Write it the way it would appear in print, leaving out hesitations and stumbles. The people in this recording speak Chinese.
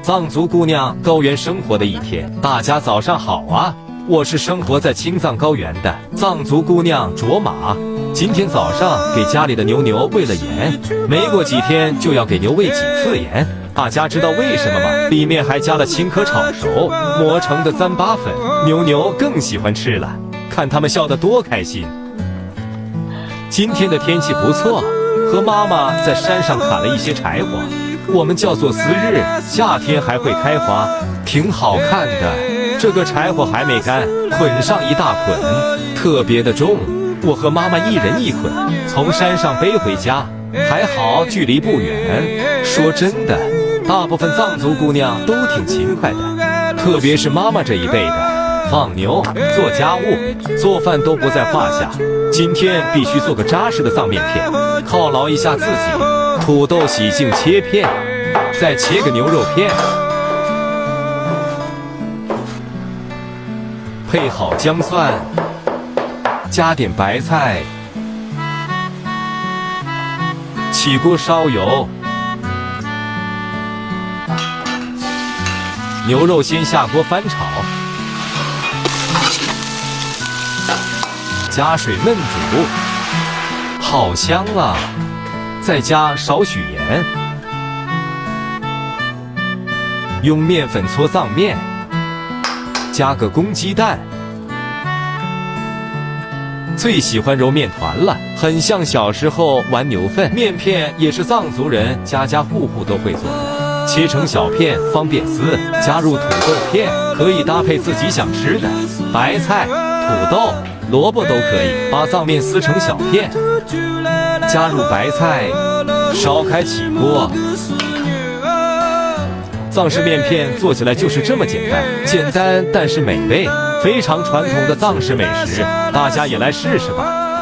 藏族姑娘高原生活的一天，大家早上好啊！我是生活在青藏高原的藏族姑娘卓玛。今天早上给家里的牛喂了盐，没过几天就要给牛喂几次盐。大家知道为什么吗？里面还加了青稞炒熟磨成的糌粑粉，牛更喜欢吃了。看他们笑得多开心。今天的天气不错，和妈妈在山上砍了一些柴火，我们叫做丝日，夏天还会开花，挺好看的。这个柴火还没干，捆上一大捆，特别的重。我和妈妈一人一捆，从山上背回家，还好距离不远。说真的，大部分藏族姑娘都挺勤快的，特别是妈妈这一辈的，放牛、做家务、做饭都不在话下。今天必须做个扎实的藏面片，犒劳一下自己。土豆洗净切片，再切个牛肉片，配好姜蒜，加点白菜，起锅烧油，牛肉先下锅翻炒，加水焖煮，好香啊！再加少许盐，用面粉搓藏面，加个公鸡蛋。最喜欢揉面团了，很像小时候玩牛粪。面片也是藏族人家家户户都会做的，切成小片方便撕，加入土豆片，可以搭配自己想吃的白菜、土豆、萝卜都可以。把藏面撕成小片，加入白菜，烧开起锅。藏式面片做起来就是这么简单但是美味，非常传统的藏式美食，大家也来试试吧。